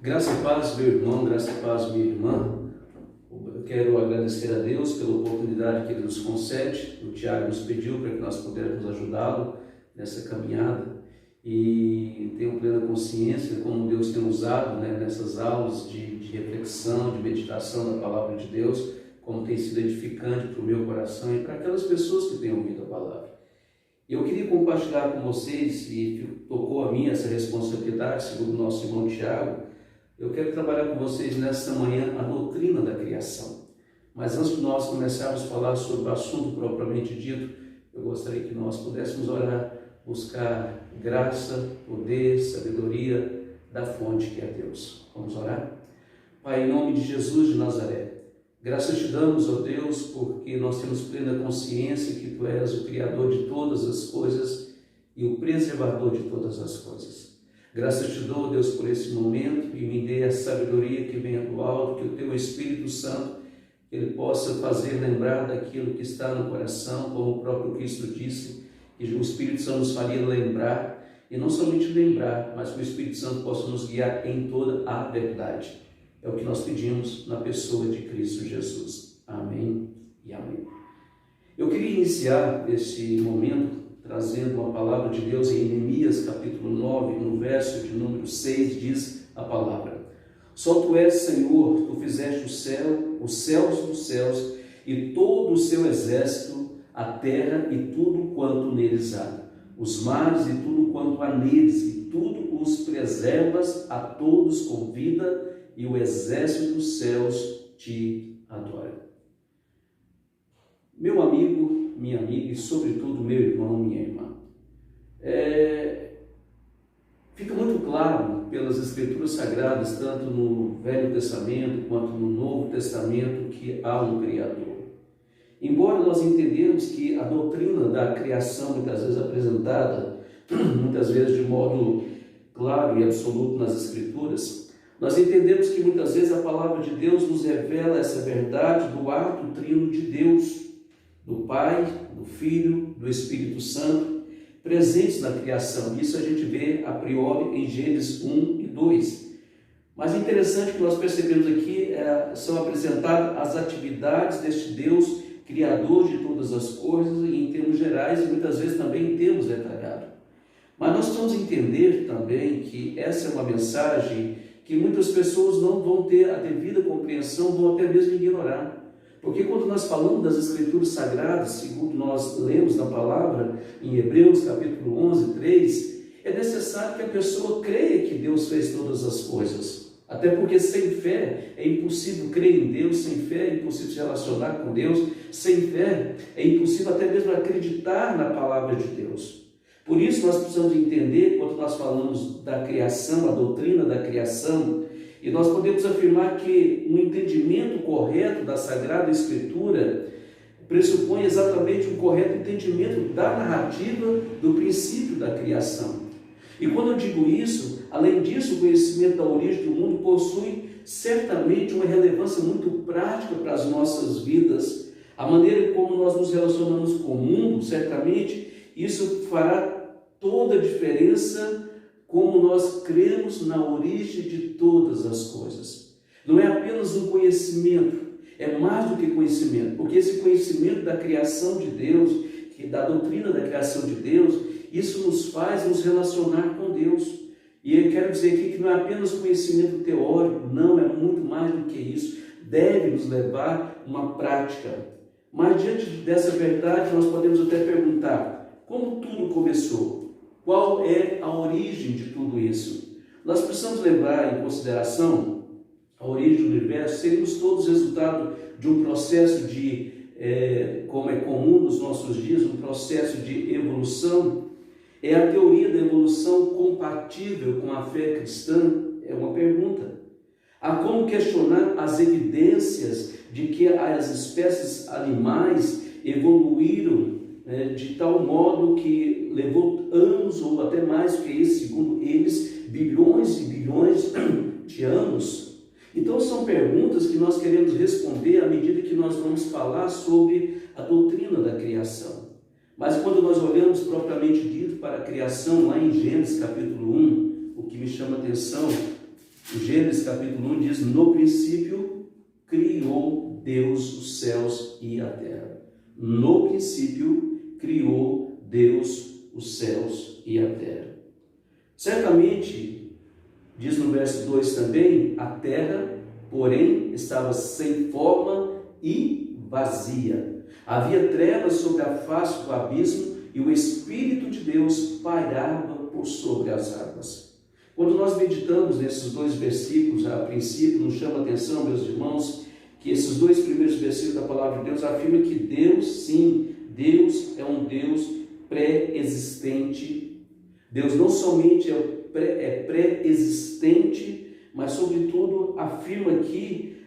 Graça e paz, meu irmão, graça e paz, minha irmã. Eu quero agradecer a Deus pela oportunidade que Ele nos concede. O Tiago nos pediu para que nós pudéssemos ajudá-lo nessa caminhada e tenho plena consciência de como Deus tem usado, nessas aulas de reflexão, de meditação da Palavra de Deus, como tem sido edificante para o meu coração e para aquelas pessoas que têm ouvido a Palavra. Eu queria compartilhar com vocês, e tocou a mim essa responsabilidade, segundo o nosso irmão Tiago. Eu quero trabalhar com vocês nesta manhã a doutrina da criação. Mas antes de nós começarmos a falar sobre o assunto propriamente dito, eu gostaria que nós pudéssemos orar, buscar graça, poder, sabedoria da fonte que é Deus. Vamos orar? Pai, em nome de Jesus de Nazaré, graças te damos, ó Deus, porque nós temos plena consciência que Tu és o Criador de todas as coisas e o preservador de todas as coisas. Graças te dou, Deus, por esse momento e me dê a sabedoria que venha do alto, que o Teu Espírito Santo, que Ele possa fazer lembrar daquilo que está no coração, como o próprio Cristo disse, que o Espírito Santo nos faria lembrar, e não somente lembrar, mas que o Espírito Santo possa nos guiar em toda a verdade. É o que nós pedimos na pessoa de Cristo Jesus. Amém e amém. Eu queria iniciar esse momento trazendo uma palavra de Deus em Neemias capítulo 9, no verso de número 6, diz a palavra: Só Tu és, Senhor, Tu fizeste o céu, os céus dos céus, e todo o seu exército, a terra e tudo quanto neles há, os mares e tudo quanto há neles, e tudo os preservas, a todos com vida, e o exército dos céus te adora. Meu amigo, minha amiga e sobretudo meu irmão, minha irmã, fica muito claro pelas Escrituras Sagradas, tanto no Velho Testamento quanto no Novo Testamento, que há um Criador. Embora nós entendemos que a doutrina da criação, muitas vezes apresentada, muitas vezes de modo claro e absoluto nas Escrituras, nós entendemos que muitas vezes a palavra de Deus nos revela essa verdade do ato trino de Deus, do Pai, do Filho, do Espírito Santo, presentes na criação. Isso a gente vê a priori em Gênesis 1 e 2. Mas interessante que nós percebemos aqui, são apresentadas as atividades deste Deus, Criador de todas as coisas, em termos gerais e muitas vezes também em termos detalhados. Mas nós precisamos entender também que essa é uma mensagem que muitas pessoas não vão ter a devida compreensão, vão até mesmo ignorar. Porque quando nós falamos das Escrituras Sagradas, segundo nós lemos na palavra, em Hebreus capítulo 11, 3, é necessário que a pessoa creia que Deus fez todas as coisas. Até porque sem fé é impossível crer em Deus, sem fé é impossível se relacionar com Deus, sem fé é impossível até mesmo acreditar na palavra de Deus. Por isso nós precisamos entender, quando nós falamos da criação, a doutrina da criação, e nós podemos afirmar que um entendimento correto da Sagrada Escritura pressupõe exatamente um correto entendimento da narrativa do princípio da criação. E quando eu digo isso, além disso, o conhecimento da origem do mundo possui certamente uma relevância muito prática para as nossas vidas. A maneira como nós nos relacionamos com o mundo, certamente, isso fará toda a diferença como nós cremos na origem de todas as coisas. Não é apenas um conhecimento, é mais do que conhecimento, porque esse conhecimento da criação de Deus, da doutrina da criação de Deus, isso nos faz nos relacionar com Deus. E eu quero dizer aqui que não é apenas conhecimento teórico, não, é muito mais do que isso, deve nos levar a uma prática. Mas diante dessa verdade, nós podemos até perguntar, como tudo começou? Qual é a origem de tudo isso? Nós precisamos levar em consideração a origem do universo. Seremos todos resultado de um processo como é comum nos nossos dias, um processo de evolução. É a teoria da evolução compatível com a fé cristã? É uma pergunta. Há como questionar as evidências de que as espécies animais evoluíram de tal modo que levou anos ou até mais do que isso, segundo eles, bilhões e bilhões de anos. Então são perguntas que nós queremos responder à medida que nós vamos falar sobre a doutrina da criação. Mas quando nós olhamos propriamente dito para a criação, lá em Gênesis capítulo 1, o que me chama a atenção O Gênesis capítulo 1 diz: no princípio criou Deus os céus e a terra. No princípio criou Deus os céus e a terra. Certamente, diz no verso 2 também, a terra, porém, estava sem forma e vazia. Havia trevas sobre a face do abismo e o Espírito de Deus pairava por sobre as águas. Quando nós meditamos nesses dois versículos, a princípio, nos chama a atenção, meus irmãos, que esses dois primeiros versículos da palavra de Deus afirmam que Deus, sim, Deus é um Deus pré-existente. Deus não somente é pré-existente, mas, sobretudo, afirma aqui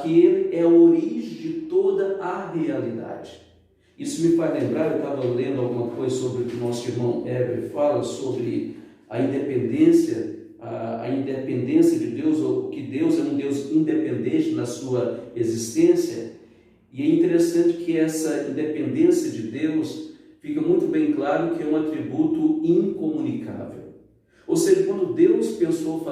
que Ele é a origem de toda a realidade. Isso me faz lembrar, eu estava lendo alguma coisa sobre o que o nosso irmão Heber fala sobre a independência de Deus, ou que Deus é um Deus independente na sua existência. E é interessante que essa independência de Deus fica muito bem claro que é um atributo incomunicável. Ou seja, quando Deus pensou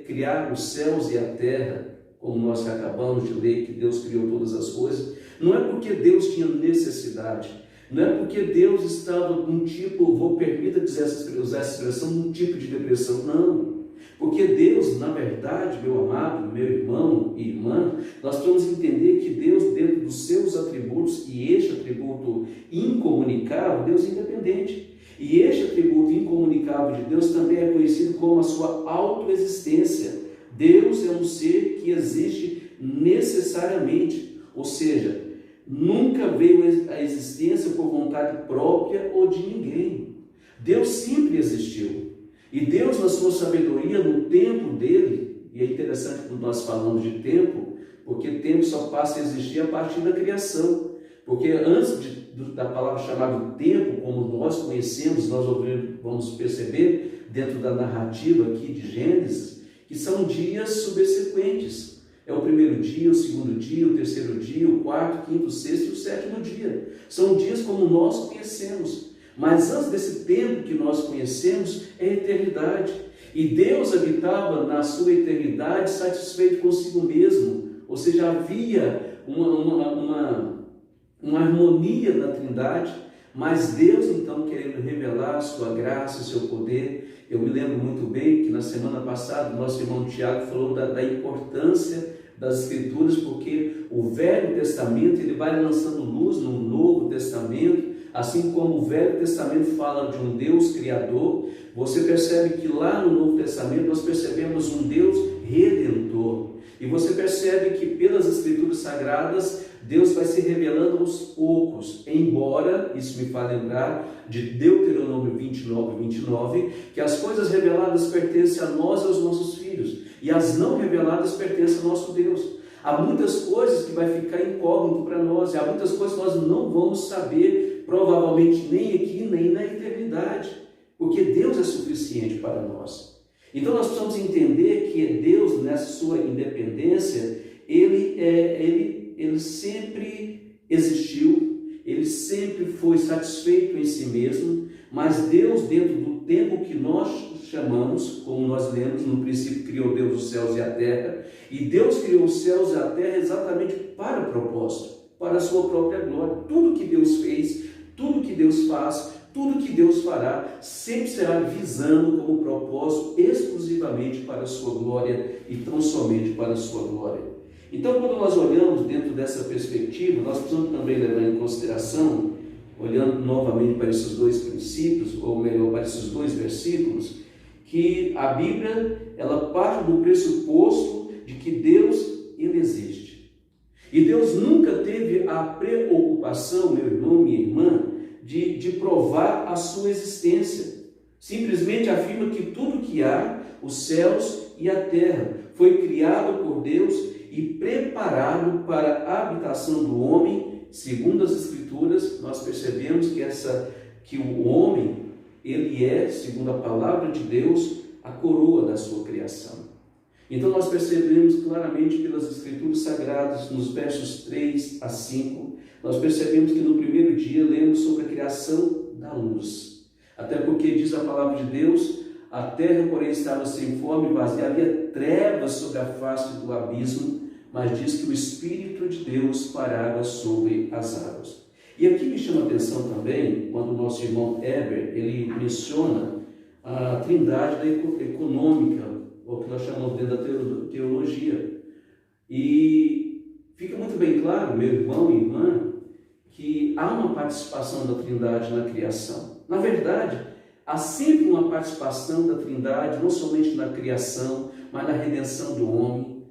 criar os céus e a terra, como nós acabamos de ler, que Deus criou todas as coisas, não é porque Deus tinha necessidade, não é porque Deus estava num tipo, permita usar essa expressão, num tipo de depressão, não. Porque Deus, na verdade, meu amado, meu irmão e irmã, nós precisamos entender que Deus, dentro dos seus atributos, e este atributo incomunicável, Deus é independente. E este atributo incomunicável de Deus também é conhecido como a sua autoexistência. Deus é um ser que existe necessariamente, ou seja, nunca veio à existência por vontade própria ou de ninguém. Deus sempre existiu. E Deus, na sua sabedoria, no tempo dele, e é interessante quando nós falamos de tempo, porque tempo só passa a existir a partir da criação. Porque antes da palavra chamada tempo, como nós conhecemos, nós vamos perceber dentro da narrativa aqui de Gênesis, que são dias subsequentes. É o primeiro dia, o segundo dia, o terceiro dia, o quarto, o quinto, o sexto e o sétimo dia. São dias como nós conhecemos. Mas antes desse tempo que nós conhecemos, é a eternidade. E Deus habitava na sua eternidade satisfeito consigo mesmo. Ou seja, havia uma harmonia na Trindade, mas Deus, então, querendo revelar a sua graça, o seu poder. Eu me lembro muito bem que na semana passada o nosso irmão Tiago falou da importância das Escrituras, porque o Velho Testamento ele vai lançando luz no Novo Testamento, assim como o Velho Testamento fala de um Deus Criador. Você percebe que lá no Novo Testamento nós percebemos um Deus Redentor. E você percebe que pelas Escrituras Sagradas Deus vai se revelando aos poucos, embora, isso me faz lembrar de Deuteronômio 29, que as coisas reveladas pertencem a nós e aos nossos filhos, e as não reveladas pertencem ao nosso Deus. Há muitas coisas que vai ficar incógnito para nós, e há muitas coisas que nós não vamos saber, provavelmente nem aqui, nem na eternidade, porque Deus é suficiente para nós. Então nós precisamos entender que Deus, nessa sua independência, ele sempre existiu, ele sempre foi satisfeito em si mesmo, mas Deus, dentro do tempo que nós chamamos, como nós lemos, no princípio criou Deus os céus e a terra, e Deus criou os céus e a terra exatamente para o propósito, para a sua própria glória. Tudo que Deus fez, tudo que Deus faz, tudo que Deus fará, sempre será visando como propósito exclusivamente para a sua glória e tão somente para a sua glória. Então, quando nós olhamos dentro dessa perspectiva, nós precisamos também levar em consideração, olhando novamente para esses dois princípios, ou melhor, para esses dois versículos, que a Bíblia, ela parte do pressuposto de que Deus, ele existe. E Deus nunca teve a preocupação, meu irmão, minha irmã, de provar a sua existência. Simplesmente afirma que tudo que há, os céus e a terra, foi criado por Deus e preparado para a habitação do homem. Segundo as Escrituras, nós percebemos que o homem, ele é, segundo a palavra de Deus, a coroa da sua criação. Então nós percebemos claramente pelas Escrituras Sagradas, nos versos 3 a 5, nós percebemos que no primeiro dia lemos sobre a criação da luz. Até porque diz a palavra de Deus, a terra, porém, estava sem forma e vazia, havia trevas sobre a face do abismo, mas diz que o Espírito de Deus parava sobre as águas. E aqui me chama a atenção também, quando o nosso irmão Heber, ele menciona a trindade econômica, ou que nós chamamos dentro da teologia. E fica muito bem claro, meu irmão e irmã, que há uma participação da trindade na criação. Na verdade, há sempre uma participação da trindade, não somente na criação, mas na redenção do homem.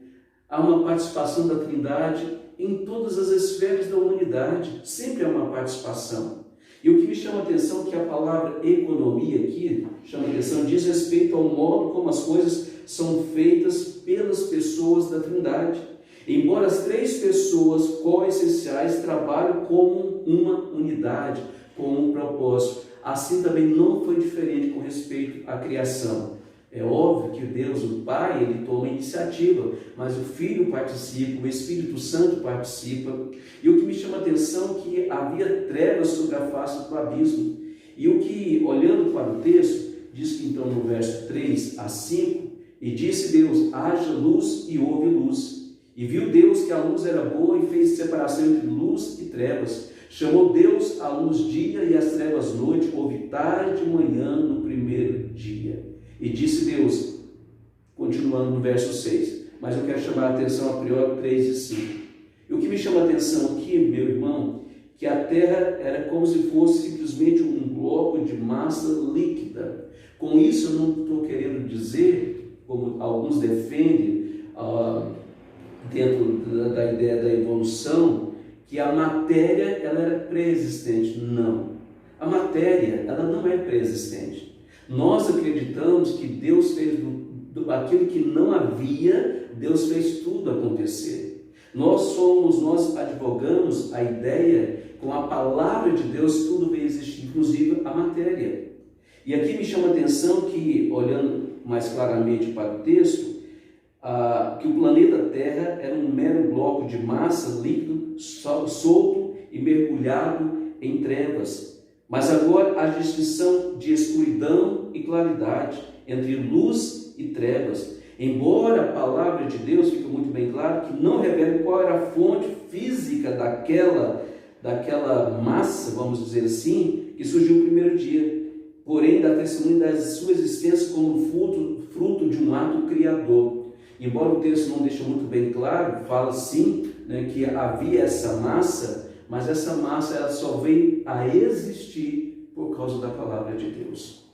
Há uma participação da trindade em todas as esferas da humanidade, sempre há uma participação. E o que me chama a atenção é que a palavra economia aqui, chama a atenção, diz respeito ao modo como as coisas são feitas pelas pessoas da trindade. Embora as três pessoas coessenciais trabalhem como uma unidade, com um propósito, assim também não foi diferente com respeito à criação. É óbvio que Deus, o Pai, ele toma a iniciativa, mas o Filho participa, o Espírito Santo participa. E o que me chama a atenção é que havia trevas sobre a face do abismo. E o que, olhando para o texto, diz que então no verso 3 a 5, e disse Deus, haja luz e houve luz. E viu Deus que a luz era boa e fez separação entre luz e trevas. Chamou Deus a luz dia e as trevas noite, houve tarde e manhã no primeiro dia. E disse Deus, continuando no verso 6, mas eu quero chamar a atenção a priori 3 e 5. E o que me chama a atenção aqui, meu irmão, que a terra era como se fosse simplesmente um bloco de massa líquida. Com isso eu não estou querendo dizer, como alguns defendem, dentro da ideia da evolução, que a matéria ela era pré-existente. Não. A matéria ela não é pré-existente. Nós acreditamos que Deus fez aquilo que não havia, Deus fez tudo acontecer. Nós advogamos a ideia, com a palavra de Deus, tudo veio existir, inclusive a matéria. E aqui me chama a atenção que, olhando mais claramente para o texto, que o planeta Terra era um mero bloco de massa líquido, solto e mergulhado em trevas. Mas agora a distinção de escuridão e claridade, entre luz e trevas. Embora a palavra de Deus fique muito bem claro que não revela qual era a fonte física daquela massa, vamos dizer assim, que surgiu no primeiro dia. Porém, dá testemunho da sua existência como fruto de um ato criador. Embora o texto não deixe muito bem claro, fala sim, né, que havia essa massa, mas essa massa ela só veio a existir por causa da palavra de Deus.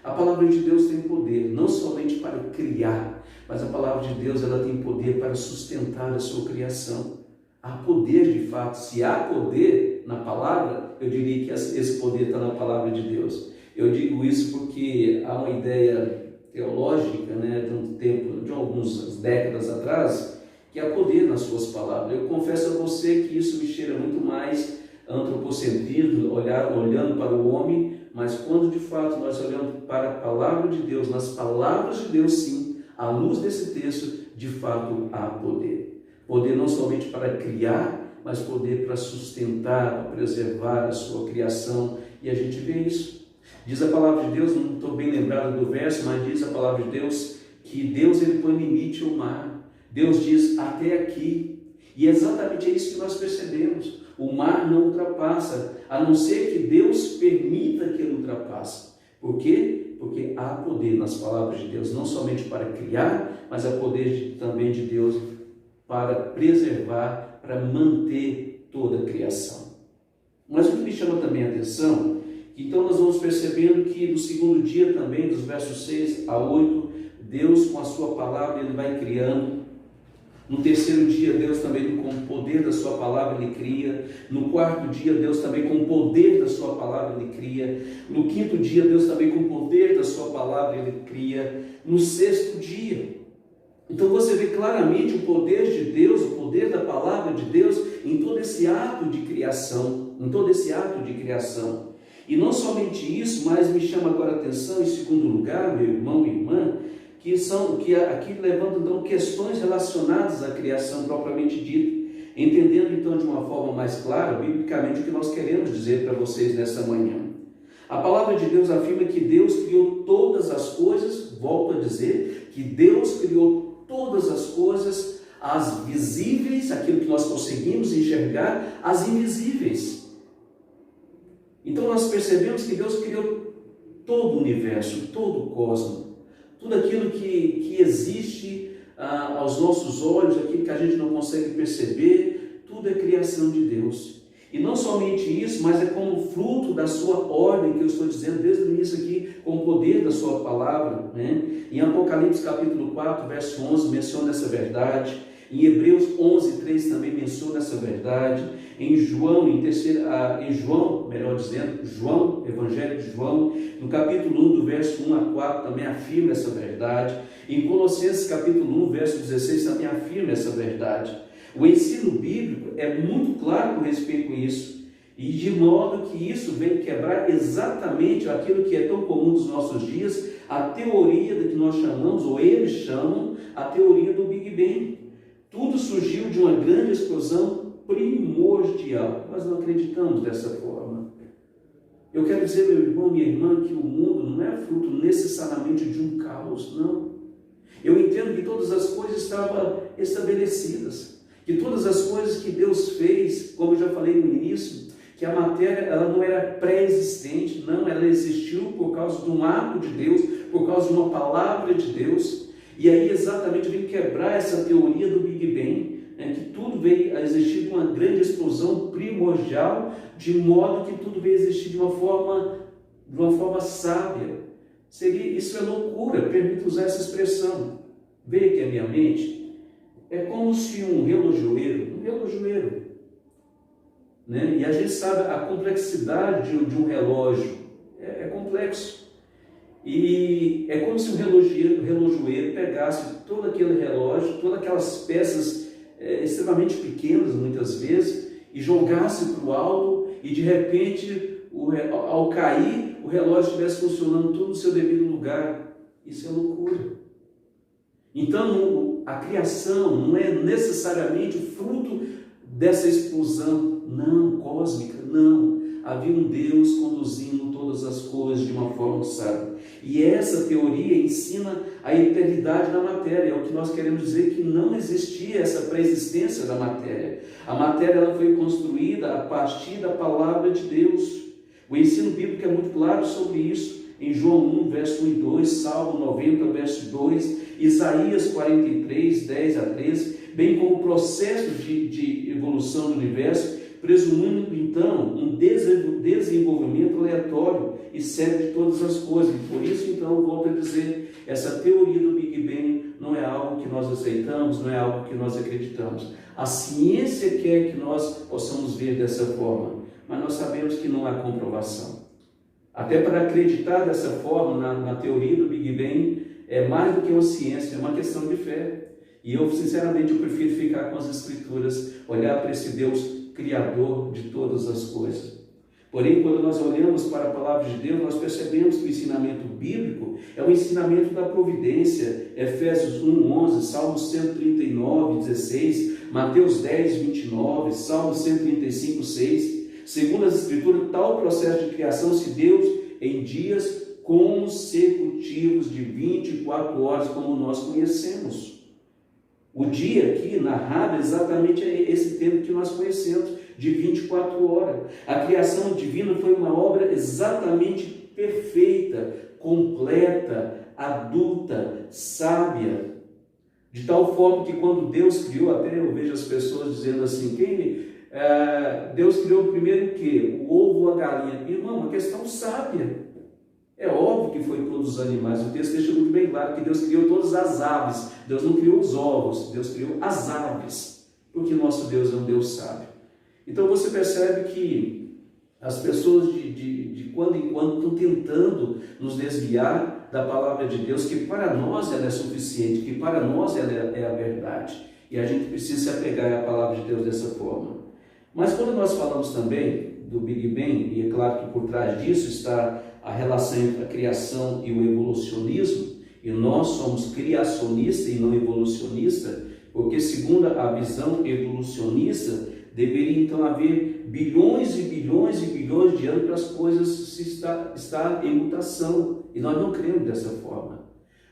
A palavra de Deus tem poder, não somente para criar, mas a palavra de Deus ela tem poder para sustentar a sua criação. Há poder de fato. Se há poder na palavra, eu diria que esse poder está na palavra de Deus. Eu digo isso porque há uma ideia teológica, né, de algumas décadas atrás, que há poder nas suas palavras. Eu confesso a você que isso me cheira muito mais antropocentrismo, olhando para o homem, mas quando de fato nós olhamos para a palavra de Deus, nas palavras de Deus sim, à luz desse texto, de fato há poder. Poder não somente para criar, mas poder para sustentar, para preservar a sua criação, e a gente vê isso. Diz a palavra de Deus, não estou bem lembrado do verso, mas diz a palavra de Deus que Deus ele põe limite ao mar. Deus diz até aqui, e é exatamente isso que nós percebemos. O mar não ultrapassa, a não ser que Deus permita que ele ultrapasse. Por quê? Porque há poder nas palavras de Deus, não somente para criar, mas há poder também de Deus para preservar, para manter toda a criação. Mas o que me chama também a atenção, então nós vamos percebendo que no segundo dia também, dos versos 6 a 8, Deus com a sua palavra ele vai criando. No terceiro dia, Deus também com o poder da sua palavra ele cria. No quarto dia, Deus também com o poder da sua palavra ele cria. No quinto dia, Deus também com o poder da sua palavra ele cria. No sexto dia. Então você vê claramente o poder de Deus, o poder da palavra de Deus em todo esse ato de criação, E não somente isso, mas me chama agora a atenção, em segundo lugar, meu irmão e irmã, que aqui levando então questões relacionadas à criação propriamente dita, entendendo então de uma forma mais clara, biblicamente, o que nós queremos dizer para vocês nessa manhã. A palavra de Deus afirma que Deus criou todas as coisas, volto a dizer, que Deus criou todas as coisas, as visíveis, aquilo que nós conseguimos enxergar, as invisíveis. Então nós percebemos que Deus criou todo o universo, todo o cosmos, tudo aquilo que existe aos nossos olhos, aquilo que a gente não consegue perceber, tudo é criação de Deus. E não somente isso, mas é como fruto da sua ordem, que eu estou dizendo desde o início aqui, com o poder da sua palavra, né? Em Apocalipse capítulo 4, verso 11, menciona essa verdade. Em Hebreus 11, 3 também menciona essa verdade. Em João, João, Evangelho de João, no capítulo 1, do verso 1 a 4, também afirma essa verdade. Em Colossenses capítulo 1, verso 16, também afirma essa verdade. O ensino bíblico é muito claro com respeito a isso, e de modo que isso vem quebrar exatamente aquilo que é tão comum nos nossos dias, a teoria que nós chamamos, ou eles chamam, a teoria do Big Bang. Tudo surgiu de uma grande explosão primordial. Nós não acreditamos dessa forma. Eu quero dizer, meu irmão, minha irmã, que o mundo não é fruto necessariamente de um caos, não. Eu entendo que todas as coisas estavam estabelecidas, que todas as coisas que Deus fez, como eu já falei no início, que a matéria ela não era pré-existente, não, ela existiu por causa de um ato de Deus, por causa de uma palavra de Deus. E aí exatamente vem quebrar essa teoria do Big Bang, né, que tudo veio a existir de uma grande explosão primordial, de modo que tudo veio a existir de uma forma sábia. Isso é loucura, permito usar essa expressão. Veio aqui à minha mente, é como se um relojoeiro, né? E a gente sabe a complexidade de um relógio, é complexo. E é como se um relojoeiro pegasse todo aquele relógio, todas aquelas peças extremamente pequenas, muitas vezes, e jogasse para o alto, e de repente, ao cair, o relógio estivesse funcionando tudo no seu devido lugar. Isso é loucura. Então, a criação não é necessariamente o fruto dessa explosão, não, cósmica, não. Havia um Deus conduzindo todas as coisas de uma forma sábia. E essa teoria ensina a eternidade da matéria. É o que nós queremos dizer, que não existia essa pré-existência da matéria. A matéria ela foi construída a partir da palavra de Deus. O ensino bíblico é muito claro sobre isso. Em João 1, verso 1 e 2, Salmo 90, verso 2, Isaías 43, 10 a 13, bem como o processo de evolução do universo, presumindo então um desenvolvimento aleatório e sério de todas as coisas. E por isso, então, eu volto a dizer, essa teoria do Big Bang não é algo que nós aceitamos, não é algo que nós acreditamos. A ciência quer que nós possamos ver dessa forma, mas nós sabemos que não há comprovação. Até para acreditar dessa forma na teoria do Big Bang é mais do que uma ciência, é uma questão de fé. E eu, sinceramente, eu prefiro ficar com as Escrituras, olhar para esse Deus Criador de todas as coisas. Porém, quando nós olhamos para a palavra de Deus, nós percebemos que o ensinamento bíblico é o ensinamento da providência. Efésios 1, 11, Salmo 139, 16, Mateus 10, 29, Salmo 135, 6. Segundo as Escrituras, tal processo de criação se deu em dias consecutivos de 24 horas, como nós conhecemos. O dia aqui narrado é exatamente esse tempo que nós conhecemos, de 24 horas. A criação divina foi uma obra exatamente perfeita, completa, adulta, sábia. De tal forma que quando Deus criou, até eu vejo as pessoas dizendo assim, Deus criou primeiro o quê? O ovo ou a galinha? Irmão, uma questão sábia. É óbvio que foi todos os animais. O texto deixa muito bem claro que Deus criou todas as aves. Deus não criou os ovos, Deus criou as aves. Porque nosso Deus é um Deus sábio. Então você percebe que as pessoas de quando em quando estão tentando nos desviar da palavra de Deus, que para nós ela é suficiente, que para nós ela é a verdade. E a gente precisa se apegar à palavra de Deus dessa forma. Mas quando nós falamos também do Big Bang, e é claro que por trás disso está a relação entre a criação e o evolucionismo, e nós somos criacionistas e não evolucionistas, porque segundo a visão evolucionista, deveria então haver bilhões e bilhões e bilhões de anos para as coisas estar em mutação, e nós não cremos dessa forma.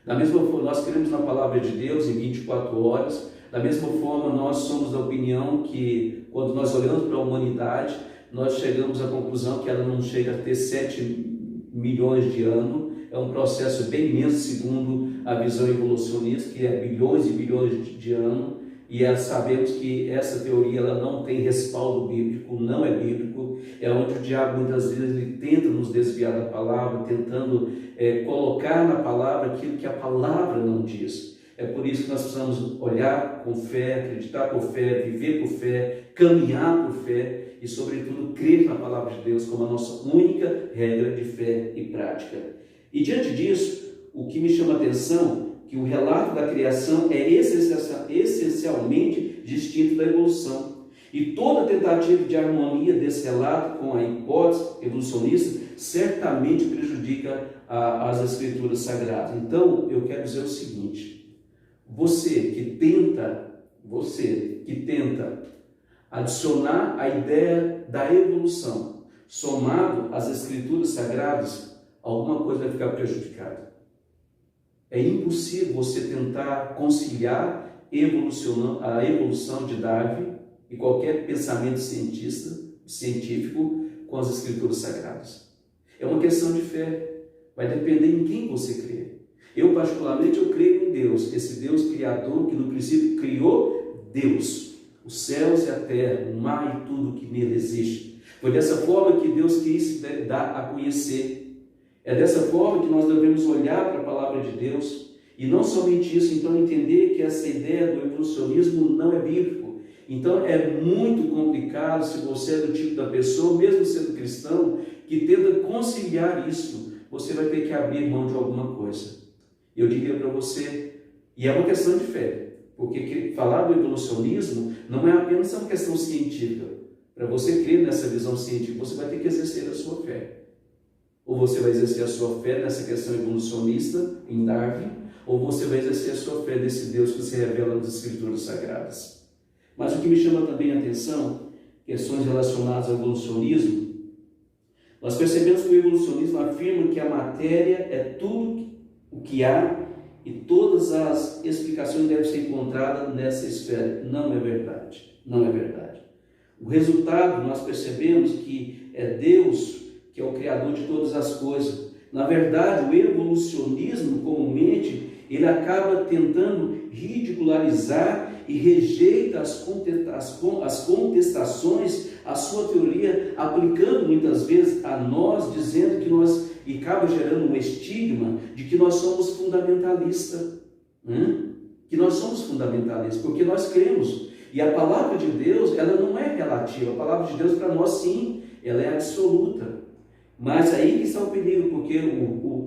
Da mesma forma, nós cremos na palavra de Deus em 24 horas. Da mesma forma, nós somos da opinião que, quando nós olhamos para a humanidade, nós chegamos à conclusão que ela não chega a ter 7 milhões de anos. É um processo bem imenso, segundo a visão evolucionista, que é bilhões e bilhões de anos. E sabemos que essa teoria ela não tem respaldo bíblico, não é bíblico. É onde o diabo muitas vezes ele tenta nos desviar da palavra, tentando colocar na palavra aquilo que a palavra não diz. É por isso que nós precisamos olhar com fé, acreditar por fé, viver por fé, caminhar por fé e, sobretudo, crer na palavra de Deus como a nossa única regra de fé e prática. E diante disso, o que me chama a atenção é que o relato da criação é essencialmente distinto da evolução. E toda tentativa de harmonia desse relato com a hipótese evolucionista certamente prejudica as escrituras sagradas. Então, eu quero dizer o seguinte: você que tenta adicionar a ideia da evolução, somado às escrituras sagradas, alguma coisa vai ficar prejudicada. É impossível você tentar conciliar a evolução de Darwin e qualquer pensamento científico com as escrituras sagradas. É uma questão de fé. Vai depender em quem você crê. Eu, particularmente, eu creio em Deus, esse Deus criador que no princípio criou Deus, os céus e a terra, o mar e tudo que nele existe. Foi dessa forma que Deus quis dar a conhecer. É dessa forma que nós devemos olhar para a palavra de Deus e não somente isso, então entender que essa ideia do evolucionismo não é bíblico. Então é muito complicado se você é do tipo da pessoa, mesmo sendo cristão, que tenta conciliar isso. Você vai ter que abrir mão de alguma coisa. Eu diria para você, e é uma questão de fé, porque falar do evolucionismo não é apenas uma questão científica. Para você crer nessa visão científica, você vai ter que exercer a sua fé. Ou você vai exercer a sua fé nessa questão evolucionista, em Darwin, ou você vai exercer a sua fé nesse Deus que se revela nas Escrituras Sagradas. Mas o que me chama também a atenção, questões relacionadas ao evolucionismo, nós percebemos que o evolucionismo afirma que a matéria é tudo o que há e todas as explicações devem ser encontradas nessa esfera. Não é verdade. Não é verdade. O resultado, nós percebemos que é Deus que é o Criador de todas as coisas. Na verdade, o evolucionismo, comumente, ele acaba tentando ridicularizar e rejeita as contestações à sua teoria, aplicando muitas vezes a nós, dizendo que nós, e acaba gerando um estigma de que nós somos fundamentalistas. Que nós somos fundamentalistas, porque nós cremos. E a palavra de Deus, ela não é relativa. A palavra de Deus, para nós, sim, ela é absoluta. Mas aí que está o perigo, porque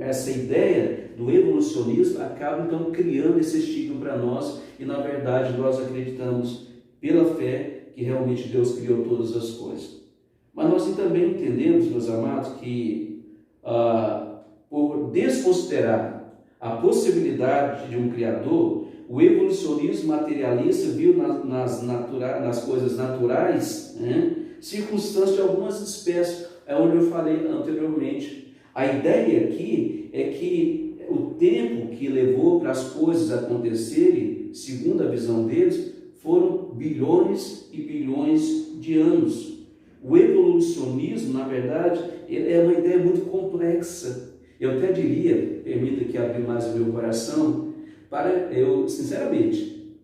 essa ideia do evolucionismo acaba então criando esse estigma para nós e na verdade nós acreditamos pela fé que realmente Deus criou todas as coisas. Mas nós também entendemos, meus amados, que por desconsiderar a possibilidade de um Criador, o evolucionismo materialista viu nas coisas naturais circunstâncias de algumas espécies. É onde eu falei anteriormente. A ideia aqui é que o tempo que levou para as coisas acontecerem, segundo a visão deles, foram bilhões e bilhões de anos. O evolucionismo, na verdade, é uma ideia muito complexa. Eu até diria, permita que abra mais o meu coração, sinceramente,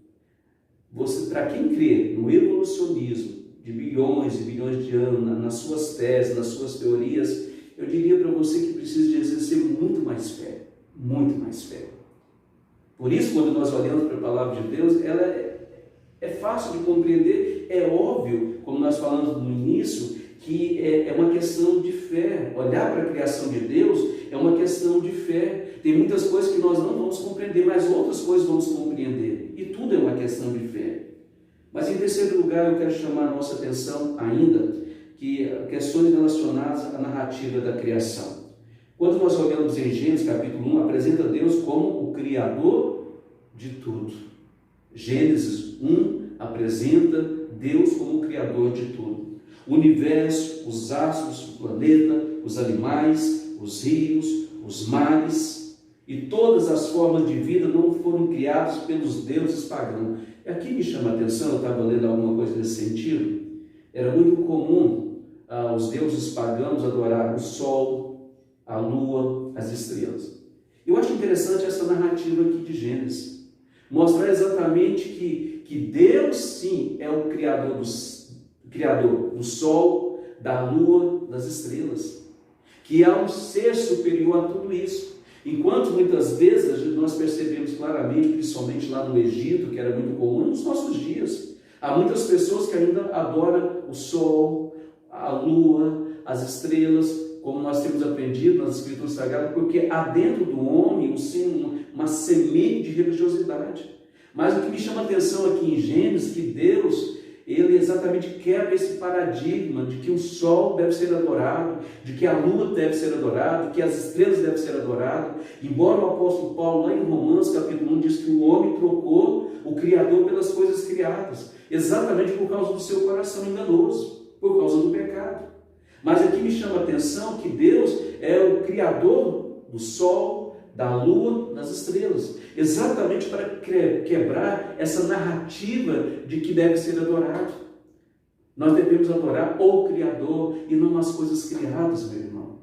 para quem crê no evolucionismo, de bilhões e bilhões de anos, nas suas teses, nas suas teorias, eu diria para você que precisa de exercer muito mais fé, muito mais fé. Por isso, quando nós olhamos para a palavra de Deus, ela é fácil de compreender, é óbvio, como nós falamos no início, que é uma questão de fé. Olhar para a criação de Deus é uma questão de fé. Tem muitas coisas que nós não vamos compreender, mas outras coisas vamos compreender. E tudo é uma questão de fé. Mas em terceiro lugar, eu quero chamar a nossa atenção ainda que questões relacionadas à narrativa da criação. Quando nós olhamos em Gênesis capítulo 1, apresenta Deus como o Criador de tudo. Gênesis 1 apresenta Deus como o Criador de tudo. O universo, os astros, o planeta, os animais, os rios, os mares. E todas as formas de vida não foram criadas pelos deuses pagãos. Aqui me chama a atenção, eu estava lendo alguma coisa nesse sentido. Era muito comum os deuses pagãos adorar o sol, a lua, as estrelas. Eu acho interessante essa narrativa aqui de Gênesis. Mostrar exatamente que Deus, sim, é o criador do sol, da lua, das estrelas. Que há um ser superior a tudo isso. Enquanto muitas vezes nós percebemos claramente, principalmente lá no Egito, que era muito comum, nos nossos dias, há muitas pessoas que ainda adoram o sol, a lua, as estrelas, como nós temos aprendido nas Escrituras Sagradas, porque há dentro do homem uma semente de religiosidade. Mas o que me chama a atenção aqui em Gênesis, que Deus, ele exatamente quebra esse paradigma de que o sol deve ser adorado, de que a lua deve ser adorada, que as estrelas devem ser adoradas. Embora o apóstolo Paulo, lá em Romanos capítulo 1, diz que o homem trocou o Criador pelas coisas criadas, exatamente por causa do seu coração enganoso, por causa do pecado. Mas aqui me chama a atenção que Deus é o Criador do sol, da lua, das estrelas, exatamente para quebrar essa narrativa de que deve ser adorado. Nós devemos adorar o Criador e não as coisas criadas, meu irmão.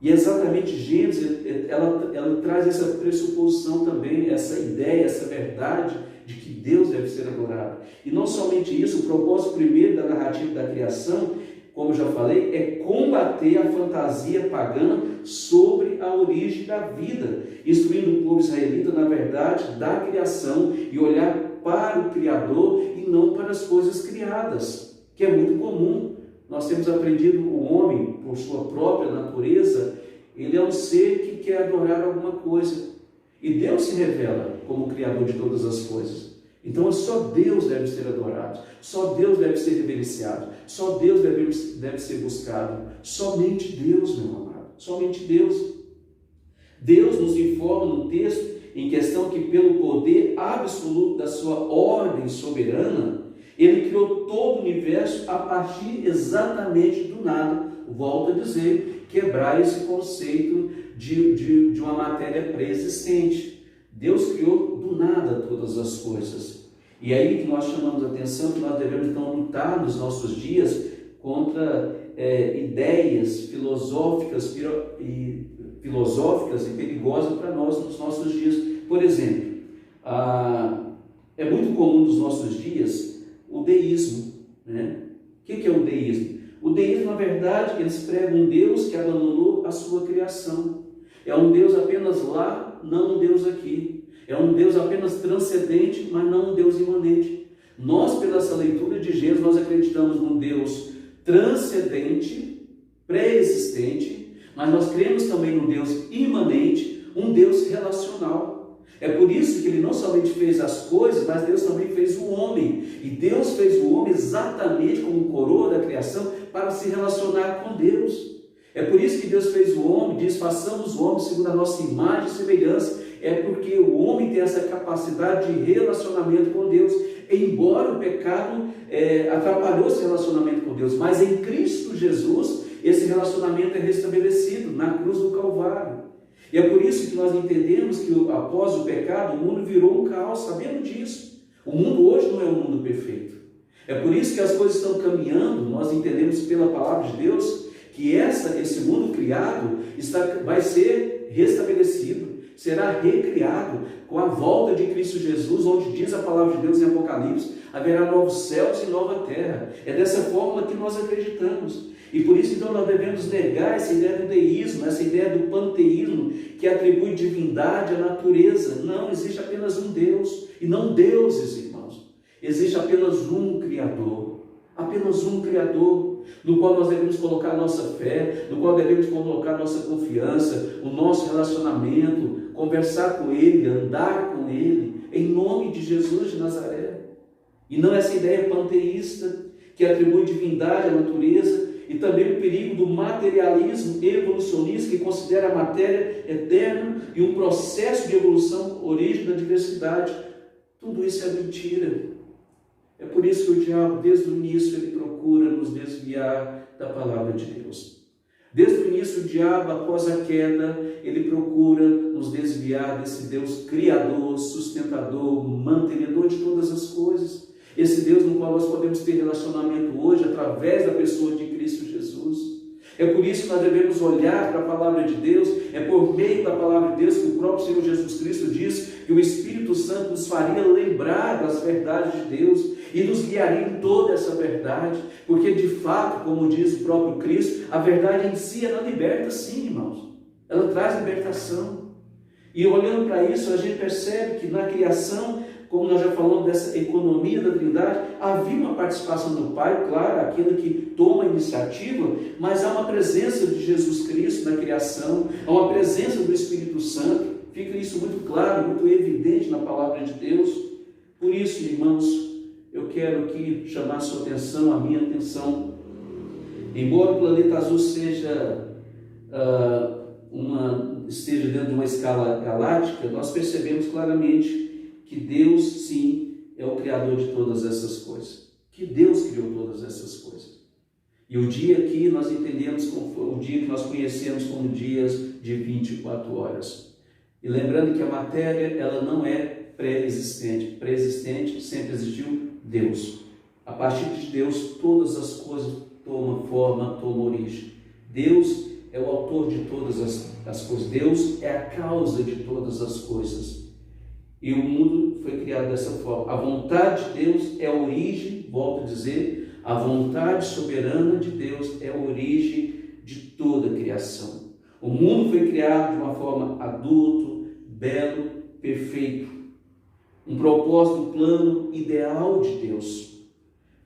E exatamente Gênesis, ela traz essa pressuposição também, essa ideia, essa verdade de que Deus deve ser adorado. E não somente isso, o propósito primeiro da narrativa da criação, como eu já falei, é combater a fantasia pagã sobre a origem da vida, instruindo o povo israelita na verdade da criação e olhar para o Criador e não para as coisas criadas, que é muito comum. Nós temos aprendido o homem, por sua própria natureza, ele é um ser que quer adorar alguma coisa. E Deus se revela como o Criador de todas as coisas. Então só Deus deve ser adorado, só Deus deve ser reverenciado, só Deus deve ser buscado, somente Deus, meu amado, somente Deus. Deus nos informa no texto em questão que pelo poder absoluto da sua ordem soberana, Ele criou todo o universo a partir exatamente do nada. Volto a dizer, quebrar esse conceito de uma matéria pré-existente. Deus criou do nada todas as coisas. E aí que nós chamamos a atenção que nós devemos então lutar nos nossos dias contra ideias filosóficas e perigosas para nós nos nossos dias. Por exemplo, é muito comum nos nossos dias o deísmo. Né? O que é o deísmo? O deísmo, na verdade, eles pregam um Deus que abandonou a sua criação. É um Deus apenas lá, não um Deus aqui. É um Deus apenas transcendente, mas não um Deus imanente. Nós, pela essa leitura de Gênesis, nós acreditamos num Deus transcendente, pré-existente, mas nós cremos também num Deus imanente, um Deus relacional. É por isso que Ele não somente fez as coisas, mas Deus também fez o homem. E Deus fez o homem exatamente como coroa da criação para se relacionar com Deus. É por isso que Deus fez o homem, diz, façamos o homem segundo a nossa imagem e semelhança. É porque o homem tem essa capacidade de relacionamento com Deus, embora o pecado atrapalhou esse relacionamento com Deus, mas em Cristo Jesus esse relacionamento é restabelecido na cruz do Calvário. E é por isso que nós entendemos que após o pecado o mundo virou um caos, sabendo disso. O mundo hoje não é um mundo perfeito. É por isso que as coisas estão caminhando, nós entendemos pela palavra de Deus que esse mundo criado vai ser restabelecido, será recriado com a volta de Cristo Jesus, onde diz a palavra de Deus em Apocalipse, haverá novos céus e nova terra. É dessa forma que nós acreditamos. E por isso então nós devemos negar essa ideia do deísmo, essa ideia do panteísmo, que atribui divindade à natureza. Não, existe apenas um Deus, e não deuses, irmãos. Existe apenas um Criador, no qual nós devemos colocar a nossa fé, no qual devemos colocar a nossa confiança, o nosso relacionamento, conversar com Ele, andar com Ele, em nome de Jesus de Nazaré. E não essa ideia panteísta, que atribui divindade à natureza, e também o perigo do materialismo evolucionista, que considera a matéria eterna e um processo de evolução origem da diversidade. Tudo isso é mentira. É por isso que o diabo, desde o início, ele procura nos desviar da palavra de Deus. Desde o início, o diabo, após a queda, ele procura nos desviar desse Deus criador, sustentador, mantenedor de todas as coisas. Esse Deus no qual nós podemos ter relacionamento hoje através da pessoa de Cristo Jesus. É por isso que nós devemos olhar para a palavra de Deus, é por meio da palavra de Deus que o próprio Senhor Jesus Cristo diz que o Espírito Santo nos faria lembrar das verdades de Deus e nos guiaria em toda essa verdade, porque de fato, como diz o próprio Cristo, a verdade em si, ela liberta sim, irmãos, ela traz libertação. E olhando para isso, a gente percebe que na criação, como nós já falamos dessa economia da Trindade, havia uma participação do Pai, claro, aquele que toma a iniciativa, mas há uma presença de Jesus Cristo na criação, há uma presença do Espírito Santo, fica isso muito claro, muito evidente na palavra de Deus. Por isso, irmãos, eu quero aqui chamar a sua atenção, a minha atenção. Embora o planeta azul seja esteja dentro de uma escala galáctica, nós percebemos claramente que Deus, sim, é o Criador de todas essas coisas. Que Deus criou todas essas coisas. E o dia que nós entendemos, como o dia que nós conhecemos como dias de 24 horas. E lembrando que a matéria, ela não é pré-existente. Pré-existente sempre existiu Deus. A partir de Deus, todas as coisas tomam forma, tomam origem. Deus é o autor de todas as coisas. Deus é a causa de todas as coisas. E o mundo foi criado dessa forma. A vontade de Deus é a origem, volto a dizer, a vontade soberana de Deus é a origem de toda a criação. O mundo foi criado de uma forma adulto, belo, perfeito. Um propósito, plano ideal de Deus.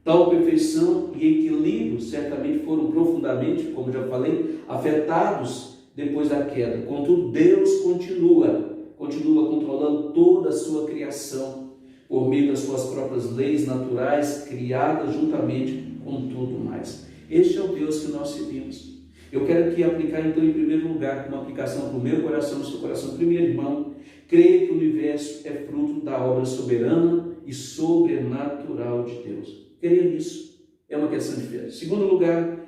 Tal perfeição e equilíbrio certamente foram profundamente, como já falei, afetados depois da queda. Contudo, Deus continua controlando toda a sua criação por meio das suas próprias leis naturais, criadas juntamente com tudo mais. Este é o Deus que nós servimos. Eu quero aqui aplicar, então, em primeiro lugar, uma aplicação para o meu coração, no seu coração. Primeiro, irmão, creia que o universo é fruto da obra soberana e sobrenatural de Deus. Creia nisso. É uma questão de fé. Segundo lugar,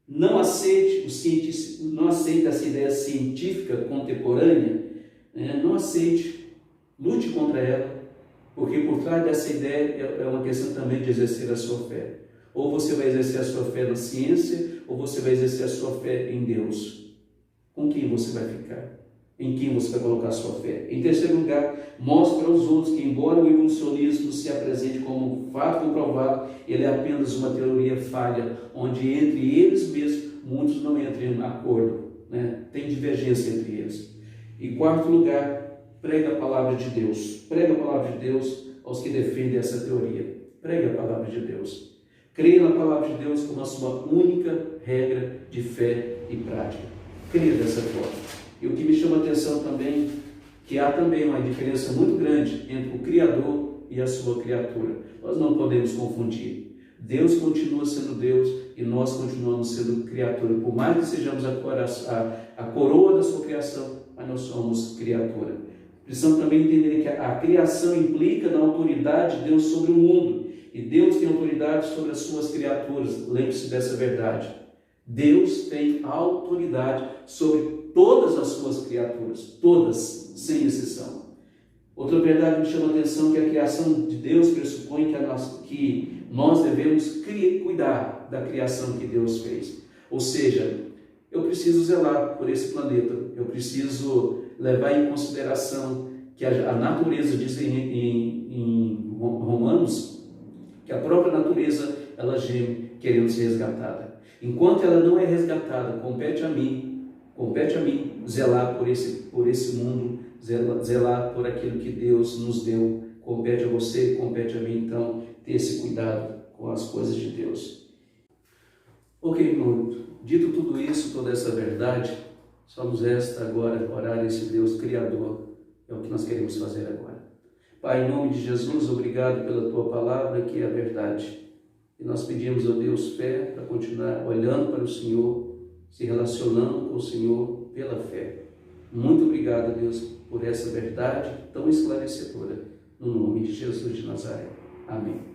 não aceite essa ideia científica contemporânea. Não aceite, lute contra ela, porque por trás dessa ideia é uma questão também de exercer a sua fé. Ou você vai exercer a sua fé na ciência, ou você vai exercer a sua fé em Deus. Com quem você vai ficar? Em quem você vai colocar a sua fé? Em terceiro lugar, mostre aos outros que, embora o evolucionismo se apresente como um fato comprovado, ele é apenas uma teoria falha, onde entre eles mesmos muitos não entram em acordo, Tem divergência entre eles. Em quarto lugar, prega a palavra de Deus. Prega a palavra de Deus aos que defendem essa teoria. Prega a palavra de Deus. Creia na palavra de Deus como a sua única regra de fé e prática. Creia dessa forma. E o que me chama a atenção também, que há também uma diferença muito grande entre o Criador e a sua criatura. Nós não podemos confundir. Deus continua sendo Deus e nós continuamos sendo criatura. Por mais que sejamos a coroa da sua criação, mas nós somos criatura. Precisamos também entender que a criação implica na autoridade de Deus sobre o mundo. E Deus tem autoridade sobre as suas criaturas. Lembre-se dessa verdade. Deus tem autoridade sobre todas as suas criaturas. Todas, sem exceção. Outra verdade que me chama a atenção é que a criação de Deus pressupõe que nós devemos cuidar da criação que Deus fez. Ou seja, eu preciso zelar por esse planeta. Eu preciso levar em consideração que a natureza, diz em Romanos, que a própria natureza, ela geme querendo ser resgatada. Enquanto ela não é resgatada, compete a mim zelar por esse mundo, zelar por aquilo que Deus nos deu. Compete a você, compete a mim, então, ter esse cuidado com as coisas de Deus. Ok, irmão, dito tudo isso, toda essa verdade, só nos resta agora orar a esse Deus Criador. É o que nós queremos fazer agora. Pai, em nome de Jesus, obrigado pela Tua palavra, que é a verdade. E nós pedimos, ó Deus, fé para continuar olhando para o Senhor, se relacionando com o Senhor pela fé. Muito obrigado, Deus, por essa verdade tão esclarecedora. No nome de Jesus de Nazaré. Amém.